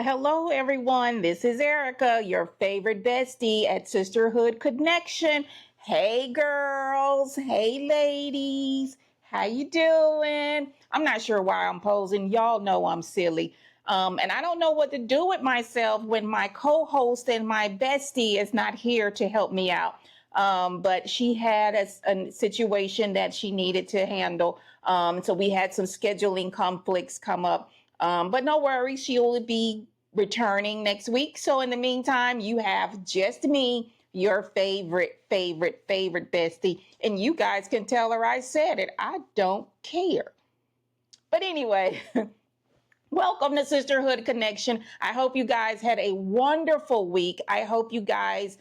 Hello, everyone. This is Erica, your favorite bestie at Sisterhood Connection. Hey, girls. Hey, ladies. How you doing? I'm not sure why I'm posing. Y'all know I'm silly. And I don't know what to do with myself when my co-host and my bestie is not here to help me out. But she had a situation that she needed to handle. So we had some scheduling conflicts come up. But no worries, she will be returning next week. So in the meantime, you have just me, your favorite bestie. And you guys can tell her I said it. I don't care. But anyway, welcome to Sisterhood Connection. I hope you guys had a wonderful week. I hope you guys'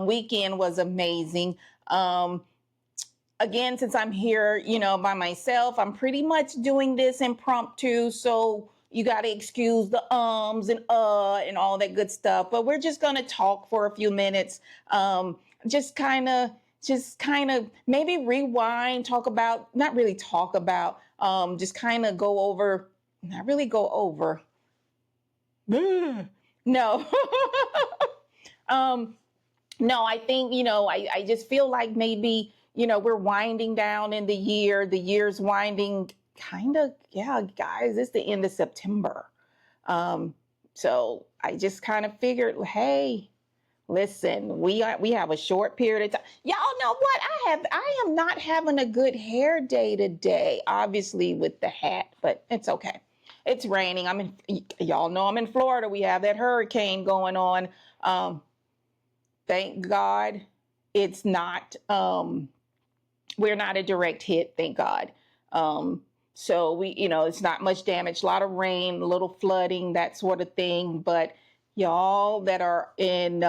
weekend was amazing. Again, since I'm here, by myself, I'm pretty much doing this impromptu. So you got to excuse the and all that good stuff. But we're just going to talk for a few minutes. Just kind of maybe rewind, talk about, not really talk about, just kind of go over, not really go over. No. No, I think, I just feel like maybe, we're winding down in the year. The year's winding kind of, yeah, guys, it's the end of September. So I just kind of figured, hey, listen, we have a short period of time. Y'all know what? I am not having a good hair day today, obviously with the hat, but it's okay. It's raining. Y'all know I'm in Florida. We have that hurricane going on. Thank God it's not, we're not a direct hit, thank God. So it's not much damage, a lot of rain, a little flooding, that sort of thing. But y'all that are in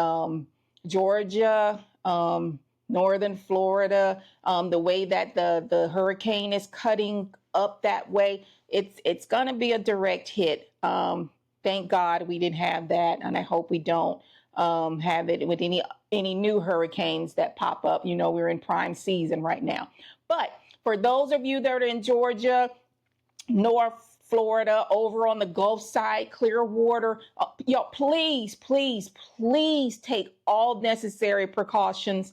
Georgia, northern Florida, the way that the hurricane is cutting up that way, it's going to be a direct hit. Thank God we didn't have that, and I hope we don't have it with any new hurricanes that pop up. We're in prime season right now. But for those of you that are in Georgia, North Florida, over on the Gulf side, Clearwater, y'all, please take all necessary precautions.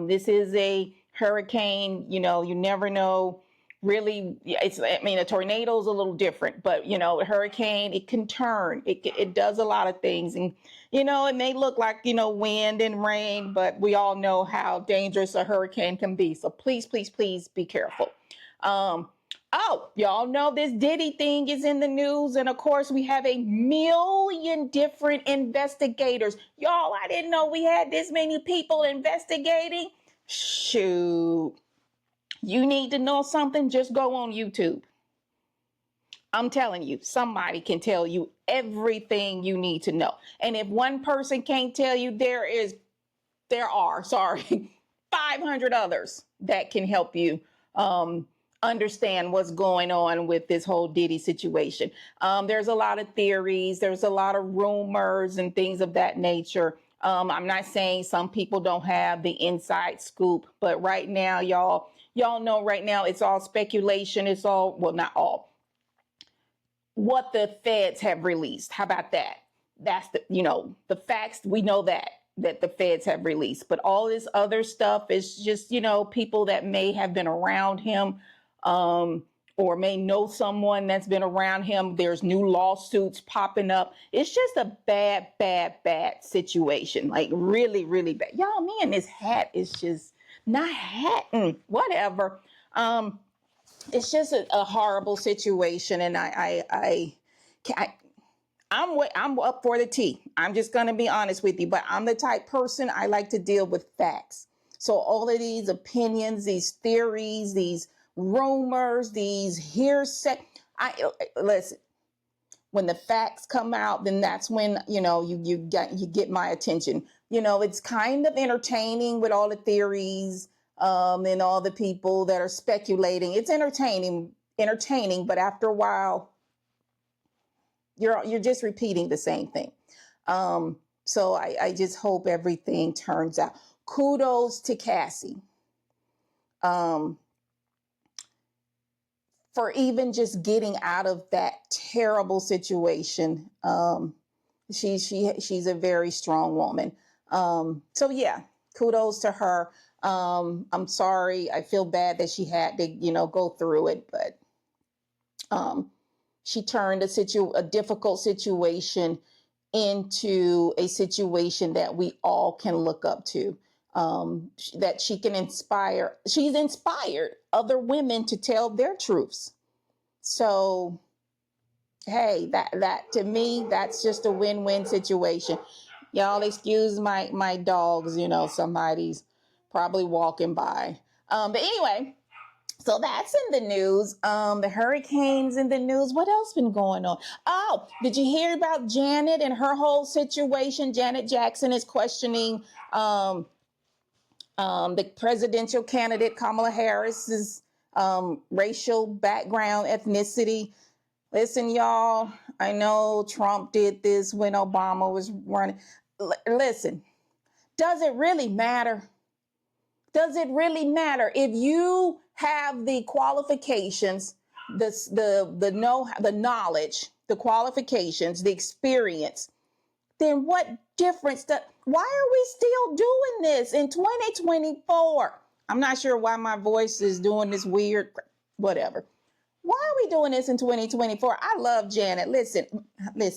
This is a hurricane. You never know. Really, a tornado is a little different, but a hurricane, it can turn. It does a lot of things, and it may look like wind and rain, but we all know how dangerous a hurricane can be. So please be careful. Oh, y'all know this Diddy thing is in the news. And of course, we have a million different investigators. Y'all, I didn't know we had this many people investigating. Shoot. You need to know something? Just go on YouTube. I'm telling you, somebody can tell you everything you need to know. And if one person can't tell you, there are 500 others that can help you understand what's going on with this whole Diddy situation. There's a lot of theories. There's a lot of rumors and things of that nature. I'm not saying some people don't have the inside scoop, but right now, y'all know right now it's all speculation. It's all, well, not all, what the feds have released. How about that? That's the facts. We know that the feds have released, but all this other stuff is just, people that may have been around him, or may know someone that's been around him. There's new lawsuits popping up. It's just a bad situation. Like really, really bad. Y'all, me and this hat is just not hatting, whatever. It's just a horrible situation. And I'm up for the tea. I'm just going to be honest with you, but I'm the type person, I like to deal with facts. So all of these opinions, these theories, these rumors, these hearsay, listen, when the facts come out, then that's when, you get my attention. It's kind of entertaining with all the theories, and all the people that are speculating. It's entertaining, but after a while, you're just repeating the same thing. So I just hope everything turns out. Kudos to Cassie. For even just getting out of that terrible situation. She's a very strong woman. So yeah, kudos to her. I'm sorry. I feel bad that she had to, go through it, but she turned a difficult situation into a situation that we all can look up to. That she can inspire. She's inspired other women to tell their truths. So hey, that to me, that's just a win-win situation. Y'all excuse my dogs, somebody's probably walking by. But anyway, so that's in the news. The hurricanes in the news. What else been going on? Oh, did you hear about Janet and her whole situation? Janet Jackson is questioning the presidential candidate Kamala Harris's racial background, ethnicity. Listen, y'all, I know Trump did this when Obama was running. Listen, does it really matter? Does it really matter if you have the qualifications, the knowledge, the qualifications, the experience? Then what difference why are we still doing this in 2024? I'm not sure why my voice is doing this weird, whatever. Why are we doing this in 2024? I love Janet. Listen. My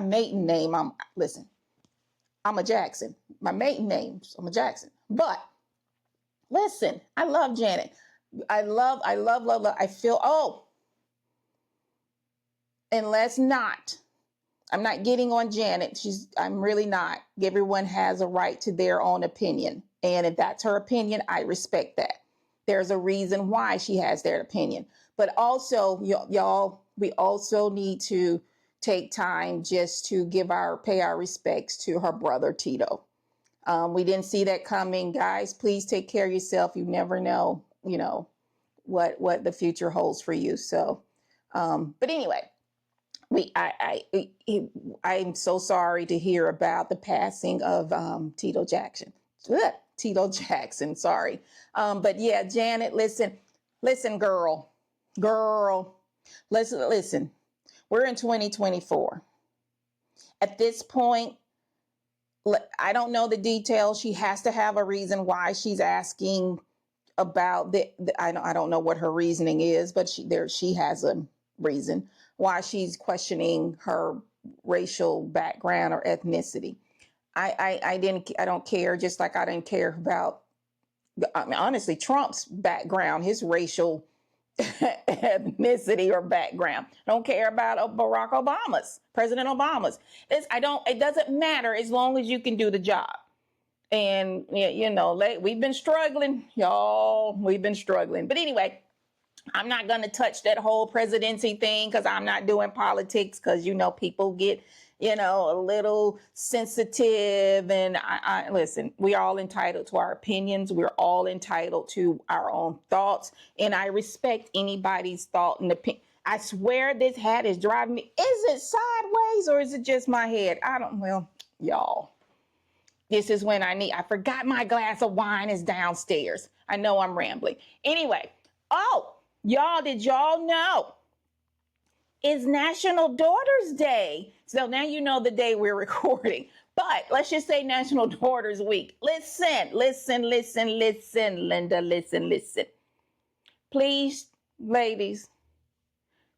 maiden name. I'm a Jackson. My maiden name. I'm a Jackson. But listen, I love Janet. I love. I feel. And let's not. I'm not getting on Janet. I'm really not. Everyone has a right to their own opinion. And if that's her opinion, I respect that. There's a reason why she has their opinion. But also, y'all, we also need to take time just to pay our respects to her brother, Tito. We didn't see that coming. Guys, please take care of yourself. You never know, what the future holds for you. So, but anyway, I'm so sorry to hear about the passing of Tito Jackson. Tito Jackson, sorry. But yeah, Janet, listen, girl, listen. We're in 2024. At this point, I don't know the details. She has to have a reason why she's asking about I don't know what her reasoning is, but she has a reason why she's questioning her racial background or ethnicity. I don't care, just like I didn't care about, honestly, Trump's background, his racial ethnicity or background. I don't care about President Obama's. It doesn't matter as long as you can do the job. And we've been struggling, y'all. We've been struggling. But anyway, I'm not going to touch that whole presidency thing because I'm not doing politics, because, people get, a little sensitive. And I listen, we're all entitled to our opinions. We're all entitled to our own thoughts. And I respect anybody's thought and opinion. I swear this hat is driving me. Is it sideways or is it just my head? Y'all. This is when I forgot my glass of wine is downstairs. I know I'm rambling. Anyway, y'all, did y'all know it's National Daughters Day? So now you know the day we're recording. But let's just say National Daughters Week. Listen, Linda, listen. Please, ladies,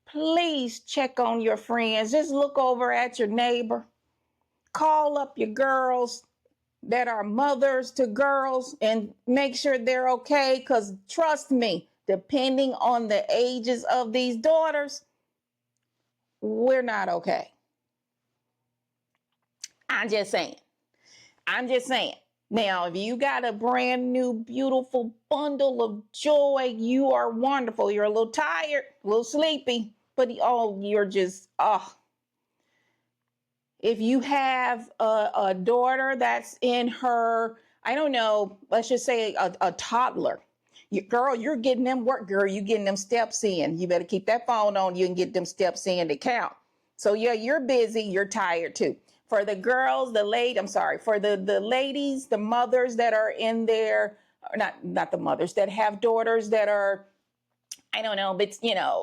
please check on your friends. Just look over at your neighbor. Call up your girls that are mothers to girls and make sure they're okay. Because trust me, depending on the ages of these daughters, we're not okay. I'm just saying. Now, if you got a brand new, beautiful bundle of joy, you are wonderful. You're a little tired, a little sleepy, but you're just, If you have a daughter that's in her, I don't know, let's just say a toddler. You're getting them work, girl. You're getting them steps in. You better keep that phone on you and get them steps in to count. So yeah, you're busy. You're tired too. For the girls, for the ladies, the mothers that are in there, not the mothers that have daughters that are, I don't know, but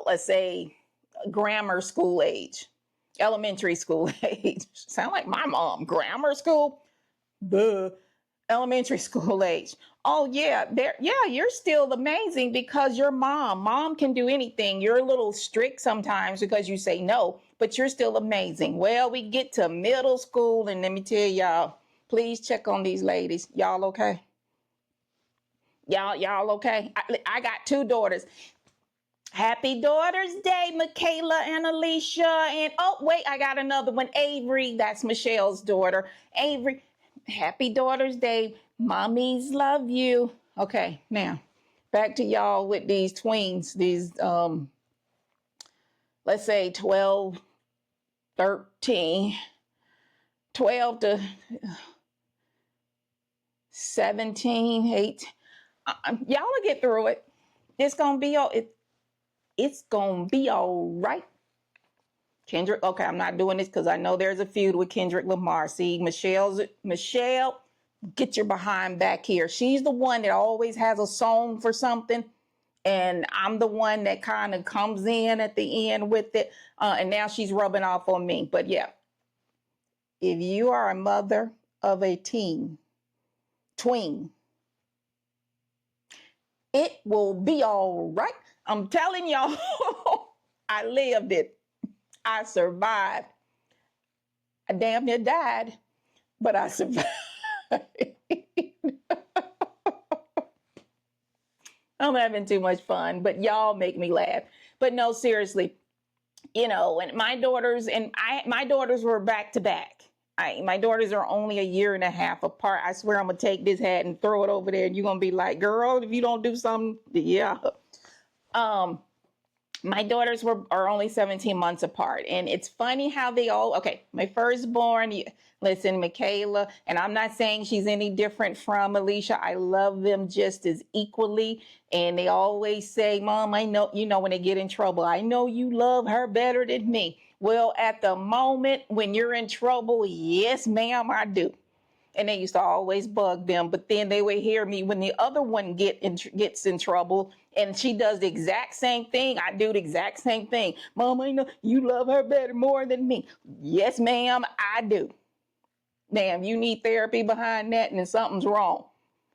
let's say grammar school age. Elementary school age. Sound like my mom. Grammar school? Buh. Elementary school age. Oh yeah, you're still amazing because your mom can do anything. You're a little strict sometimes because you say no, but you're still amazing. Well, we get to middle school, and let me tell y'all, please check on these ladies. Y'all okay? Y'all okay? I got two daughters. Happy Daughter's Day, Michaela and Alicia. And oh, wait, I got another one. Avery, that's Michelle's daughter. Avery, happy Daughter's Day. Mommies love you. Okay, now back to y'all with these tweens, these, let's say 12, 13, 12 to 17, 8. Y'all will get through it. It's going to be it's going to be all right. Kendrick, okay, I'm not doing this because I know there's a feud with Kendrick Lamar. See, Michelle, get your behind back here. She's the one that always has a song for something, and I'm the one that kind of comes in at the end with it, and now she's rubbing off on me. But yeah, if you are a mother of a tween, it will be all right. I'm telling y'all, I lived it. I survived. I damn near died, but I survived. I'm having too much fun, but y'all make me laugh. But no, seriously, and my daughters were back to back. My daughters are only a year and a half apart. I swear I'm gonna take this hat and throw it over there, and you're gonna be like, "Girl, if you don't do something, yeah." My daughters are only 17 months apart, and it's funny how they all. Okay, my firstborn. Listen, Michaela, and I'm not saying she's any different from Alicia. I love them just as equally, and they always say, "Mom, I know." When they get in trouble, I know you love her better than me. Well, at the moment when you're in trouble, yes, ma'am, I do. And they used to always bug them, but then they would hear me when the other one gets in trouble, and she does the exact same thing. I do the exact same thing. Mom, I know you love her better more than me. Yes, ma'am, I do. Ma'am, you need therapy behind that, and then something's wrong,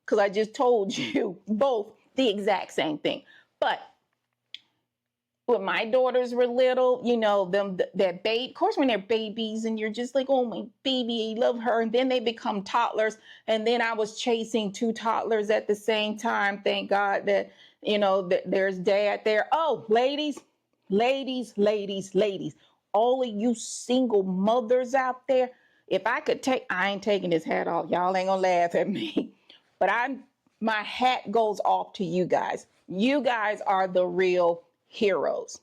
because I just told you both the exact same thing. But when my daughters were little, that babe, of course, when they're babies and you're just like, oh, my baby, I love her. And then they become toddlers. And then I was chasing two toddlers at the same time. Thank God that, that there's dad there. Oh, ladies, all of you single mothers out there, if I could I ain't taking this hat off. Y'all ain't gonna laugh at me, but my hat goes off to you guys. You guys are the real heroes.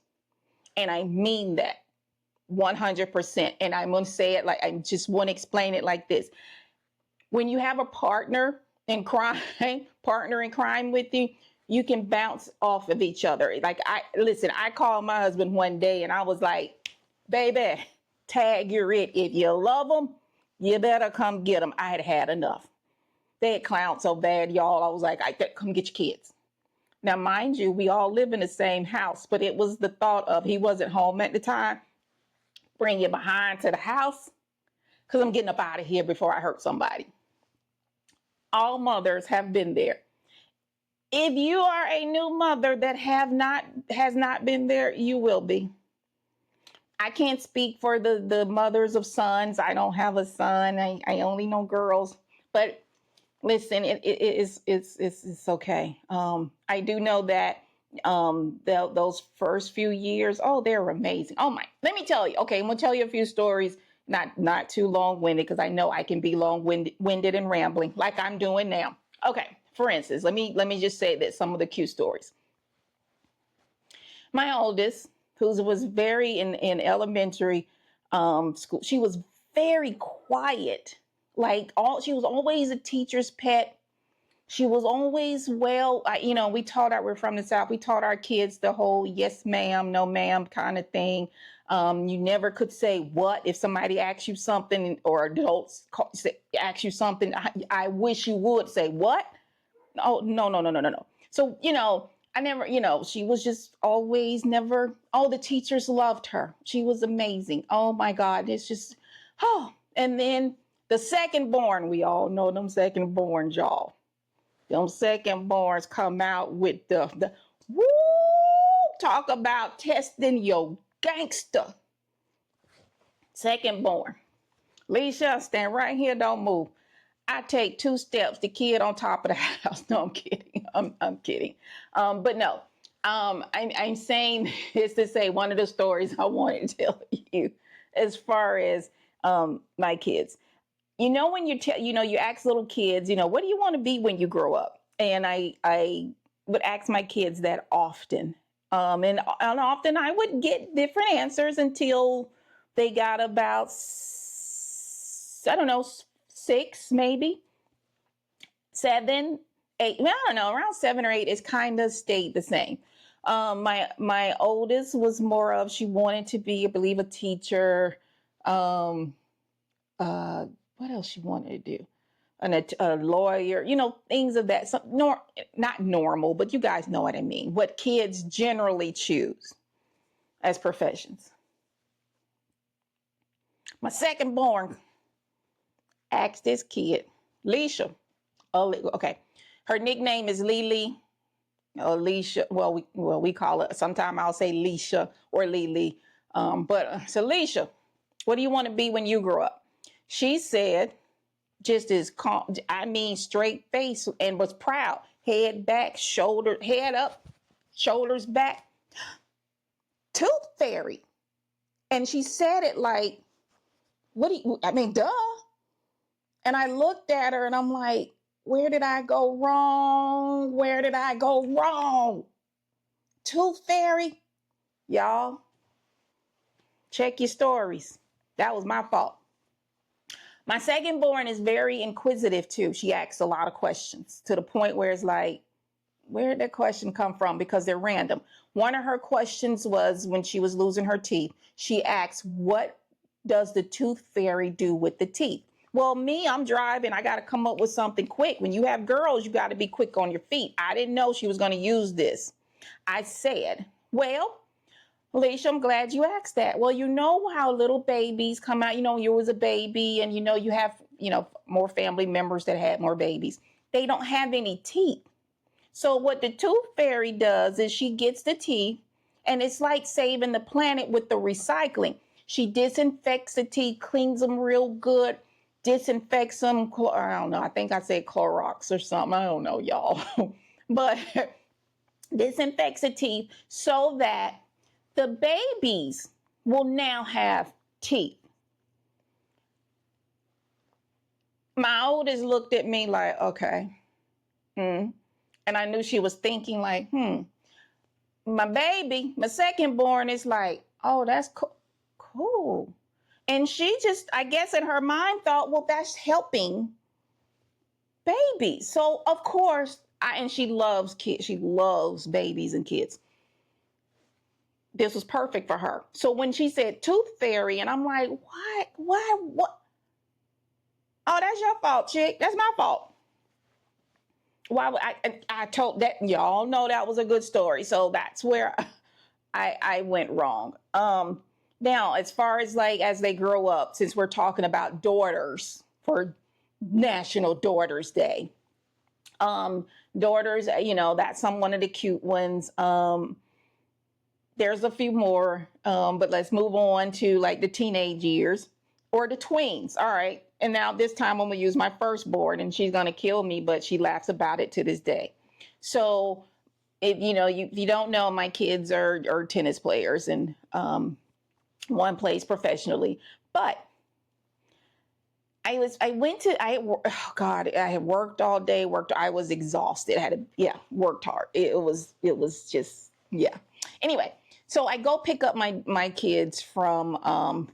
And I mean that 100%. And I'm going to say it like, I just want to explain it like this. When you have a partner in crime with you, you can bounce off of each other. Like, I called my husband one day and I was like, baby, tag, you're it. If you love them, you better come get them. I had had enough. They had clowned so bad, y'all. I was like, come get your kids. Now, mind you, we all live in the same house, but it was the thought of he wasn't home at the time. Bring you behind to the house because I'm getting up out of here before I hurt somebody. All mothers have been there. If you are a new mother that has not been there, you will be. I can't speak for the mothers of sons. I don't have a son. I only know girls. But listen, it's okay. I do know that those first few years, oh, they're amazing. Oh my, let me tell you. Okay, I'm gonna tell you a few stories, not too long-winded, because I know I can be long-winded and rambling like I'm doing now. Okay, for instance, let me just say that some of the cute stories. My oldest, who was very in elementary school, she was very quiet. She was always a teacher's pet. She was always we taught we're from the South. We taught our kids the whole yes, ma'am, no, ma'am kind of thing. You never could say what if somebody asks you something, or adults ask you something. I wish you would say what. Oh, no. So, I never, she was just always never, oh, the teachers loved her. She was amazing. Oh my God. It's just, oh, and then the second born, we all know them second born, y'all. Them second borns come out with the woo, talk about testing your gangster. Second born. Leisha, stand right here, don't move. I take 2 steps, the kid on top of the house. No, I'm kidding. I'm kidding. But no, I'm saying this to say one of the stories I wanted to tell you as far as my kids. When you ask little kids, what do you want to be when you grow up? And I would ask my kids that often. And often I would get different answers until they got about, I don't know, 6, maybe 7, 8. Well, I don't know, around 7 or 8 is kind of stayed the same. My oldest was more of, she wanted to be, I believe, a teacher. What else she wanted to do? A lawyer, things of that. Not normal, but you guys know what I mean. What kids generally choose as professions. My second born asked this kid, Leisha. Okay, her nickname is Lily. Alicia. Well, we call it. Sometimes I'll say Leisha or Lily. So Leisha, what do you want to be when you grow up? She said, just as calm, straight face, and was proud. Head back, head up, shoulders back. Tooth fairy. And she said it like, duh. And I looked at her and I'm like, where did I go wrong? Where did I go wrong? Tooth fairy? Y'all, check your stories. That was my fault. My second born is very inquisitive too. She asks a lot of questions to the point where it's like, where did that question come from? Because they're random. One of her questions was when she was losing her teeth. She asked, what does the tooth fairy do with the teeth? Well, I'm driving. I got to come up with something quick. When you have girls, you got to be quick on your feet. I didn't know she was going to use this. I said, well, Alicia, I'm glad you asked that. Well, you know how little babies come out, you was a baby and you have, more family members that had more babies. They don't have any teeth. So what the tooth fairy does is she gets the teeth, and it's like saving the planet with the recycling. She disinfects the teeth, cleans them real good, disinfects them. I don't know. I think I said Clorox or something. I don't know, y'all. But disinfects the teeth so that the babies will now have teeth. My oldest looked at me like, okay. And I knew she was thinking like, My baby, my second born, is like, oh, that's cool. And she just, I guess in her mind thought, well, that's helping babies. So of course, and she loves kids. She loves babies and kids. This was perfect for her. So when she said tooth fairy, and I'm like, what? Oh, that's your fault, chick. That's my fault. Why would I told that, y'all know that was a good story. So that's where I went wrong. Now, as far as as they grow up, since we're talking about daughters for National Daughters Day, daughters, that's one of the cute ones. There's a few more, but let's move on to the teenage years or the tweens. All right. And now this time I'm going to use my firstborn, and she's going to kill me, but she laughs about it to this day. So if you don't know, my kids are tennis players, and one plays professionally. But I had worked all day, I was exhausted. Worked hard. It was just, yeah. Anyway, so I go pick up my kids from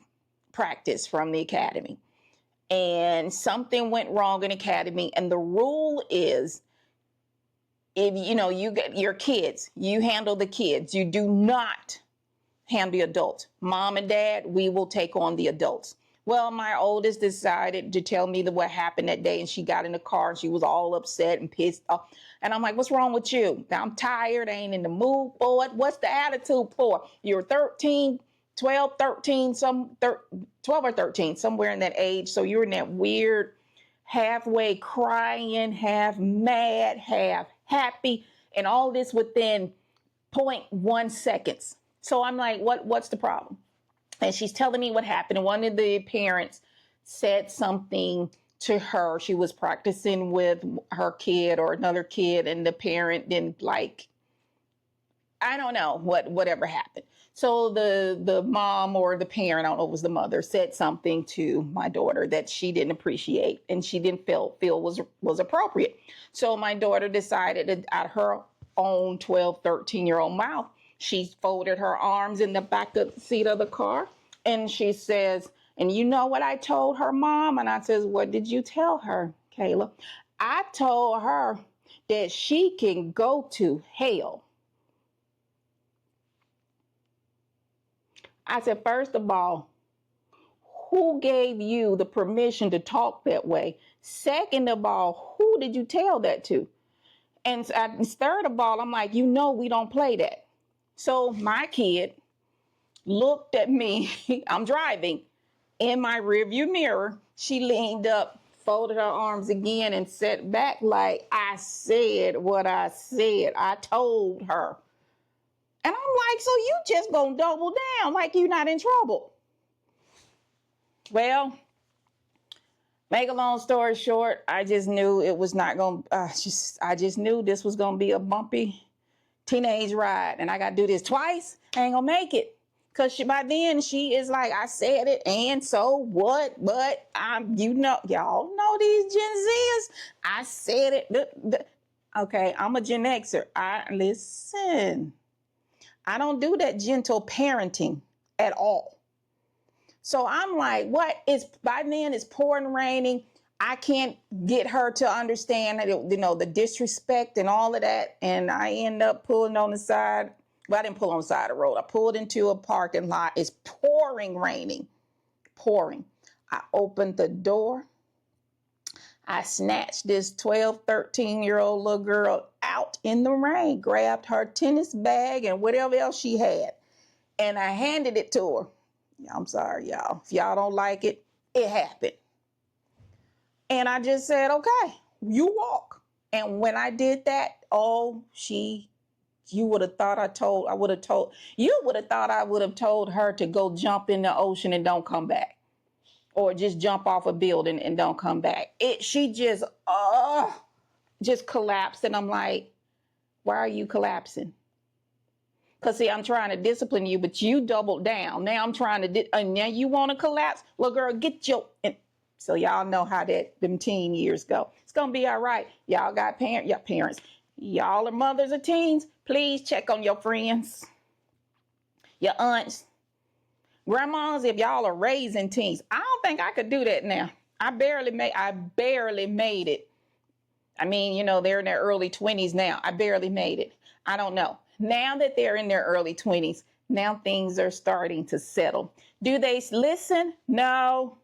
practice from the academy. And something went wrong in academy. And the rule is, if you get your kids, you handle the kids. You do not handle the adults. Mom and dad, we will take on the adults. Well, my oldest decided to tell me what happened that day, and she got in the car and she was all upset and pissed off. And I'm like, what's wrong with you? I'm tired. I ain't in the mood for it. What's the attitude for? You're 13, 12, 13, 12 or 13, somewhere in that age. So you're in that weird halfway crying, half mad, half happy, and all this within point 0.1 seconds. So I'm like, what's the problem? And she's telling me what happened. And one of the parents said something to her. She was practicing with her kid or another kid, and the parent didn't like, I don't know whatever happened. So the mom or the parent, I don't know, it was the mother, said something to my daughter that she didn't appreciate and she didn't feel was appropriate. So my daughter decided that out of her own 12, 13-year-old mouth, she folded her arms in the back of the seat of the car and she says, and you know what I told her, Mom? And I says, what did you tell her, Kayla? I told her that she can go to hell. I said, first of all, who gave you the permission to talk that way? Second of all, who did you tell that to? And third of all, I'm like, you know, we don't play that. So my kid looked at me. I'm driving in my rearview mirror. She leaned up, folded her arms again, and sat back like, I said what I said. I told her. And I'm like, so you just gonna double down like you're not in trouble. Well, make a long story short, I just knew it was not gonna, I just knew this was gonna be a bumpy teenage ride. And I gotta do this twice. I ain't gonna make it. Cause by then she is like, I said it, and so what? But you know, y'all know these Gen Zers. I said it. Okay, I'm a Gen Xer. Listen. I don't do that gentle parenting at all. So I'm like, what is, by then it's pouring, raining. I can't get her to understand that, you know, the disrespect and all of that. And I end up pulling on the side. Well, I didn't pull on the side of the road. I pulled into a parking lot. It's pouring, raining, pouring. I opened the door. I snatched this 12, 13-year-old little girl out in the rain, grabbed her tennis bag and whatever else she had, and I handed it to her. I'm sorry, y'all. If y'all don't like it, it happened. And I just said, okay, you walk. And when I did that, you would have thought I would have told her to go jump in the ocean and don't come back. Or just jump off a building and don't come back. She just collapsed. And I'm like, why are you collapsing? Because see, I'm trying to discipline you, but you doubled down. Now I'm trying to, and now you want to collapse? Well, girl, get your, so y'all know how them teen years go. It's going to be all right. Y'all got parents. Y'all are mothers of teens. Please check on your friends, your aunts, grandmas, if y'all are raising teens. I don't think I could do that now. I barely made it. I mean, you know, they're in their early 20s now. I barely made it. I don't know. Now that they're in their early 20s, now things are starting to settle. Do they listen? No.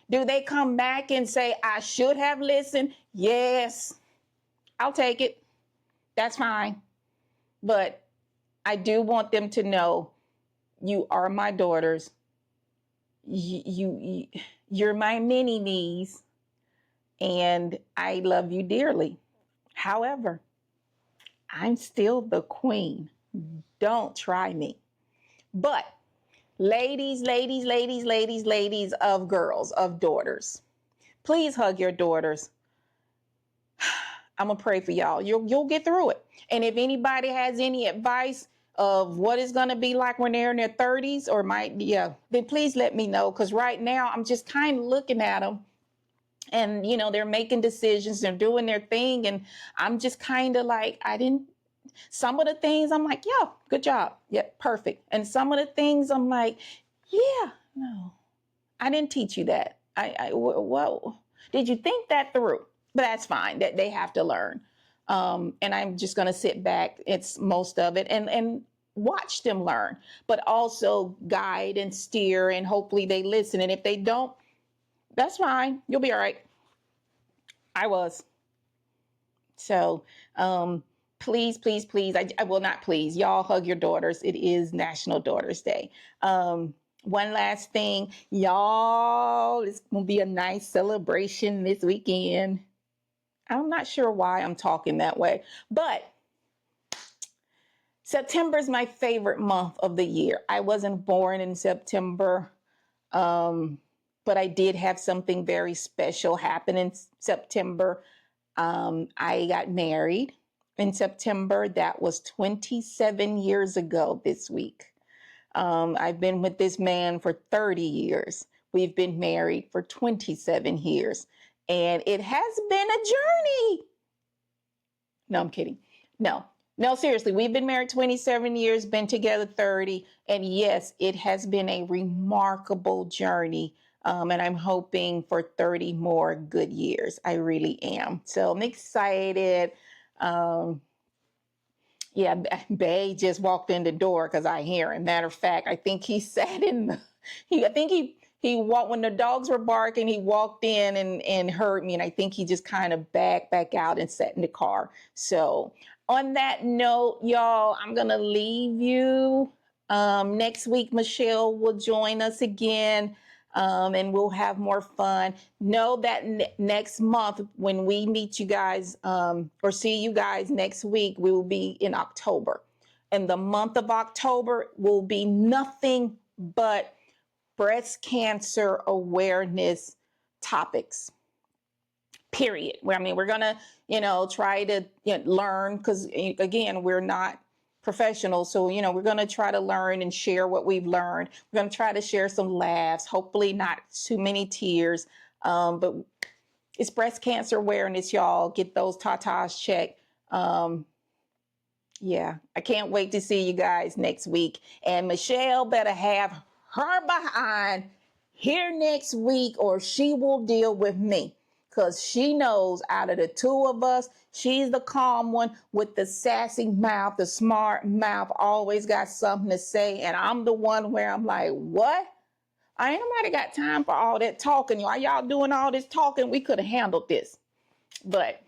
Do they come back and say, I should have listened? Yes. I'll take it. That's fine. But I do want them to know, you are my daughters. You're my mini me's, and I love you dearly. However, I'm still the queen. Don't try me. But ladies of girls, of daughters, please hug your daughters. I'm gonna pray for y'all. You'll get through it. And if anybody has any advice of what it's gonna be like when they're in their 30s or then please let me know. Because right now I'm just kind of looking at them, and you know, they're making decisions, they're doing their thing, and I'm just kind of like, some of the things I'm like, yeah, good job, yeah, perfect. And some of the things I'm like, yeah, no, I didn't teach you that. Whoa, did you think that through? But that's fine. That they have to learn. And I'm just going to sit back. It's most of it. And watch them learn, but also guide and steer, and hopefully they listen. And if they don't, that's fine. You'll be all right. I was. So please, please, please, I will not please. Y'all hug your daughters. It is National Daughters Day. One last thing, y'all, it's going to be a nice celebration this weekend. I'm not sure why I'm talking that way, but September is my favorite month of the year. I wasn't born in September, but I did have something very special happen in September. I got married in September. That was 27 years ago this week. I've been with this man for 30 years. We've been married for 27 years. And it has been a journey. No, I'm kidding. No, seriously. We've been married 27 years, been together 30. And yes, it has been a remarkable journey. And I'm hoping for 30 more good years. I really am. So I'm excited. Yeah, Bay just walked in the door because I hear him. Matter of fact, I think he sat in the, he walked, when the dogs were barking, he walked in and heard me. And I think he just kind of backed back out and sat in the car. So on that note, y'all, I'm going to leave you. Next week, Michelle will join us again. And we'll have more fun. Know that next month when we meet you guys or see you guys next week, we will be in October. And the month of October will be nothing but breast cancer awareness topics. Period. We're going to, try to learn, because again, we're not professionals. So, we're going to try to learn and share what we've learned. We're going to try to share some laughs, hopefully not too many tears. But it's breast cancer awareness, y'all. Get those tatas checked. Yeah, I can't wait to see you guys next week. And Michelle better have her behind here next week, or she will deal with me. Because she knows out of the two of us, she's the calm one with the sassy mouth, the smart mouth, always got something to say. And I'm the one where I'm like, what? I ain't nobody got time for all that talking. While y'all doing all this talking, we could have handled this. But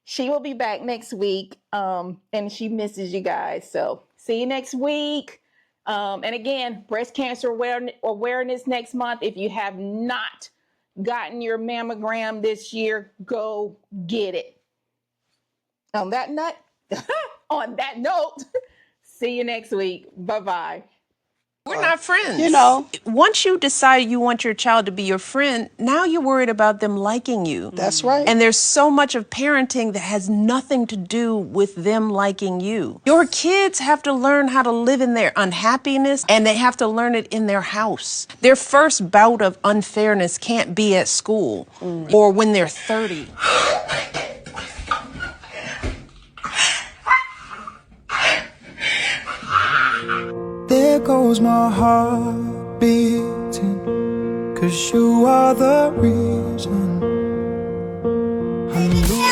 she will be back next week, and she misses you guys. So see you next week. And again, breast cancer awareness next month. If you have not gotten your mammogram this year, go get it. On that note, see you next week. Bye-bye. We're not friends. Once you decide you want your child to be your friend, now you're worried about them liking you. That's right. And there's so much of parenting that has nothing to do with them liking you. Your kids have to learn how to live in their unhappiness, and they have to learn it in their house. Their first bout of unfairness can't be at school or when they're 30. There goes my heart beating, 'cause you are the reason I'm losing.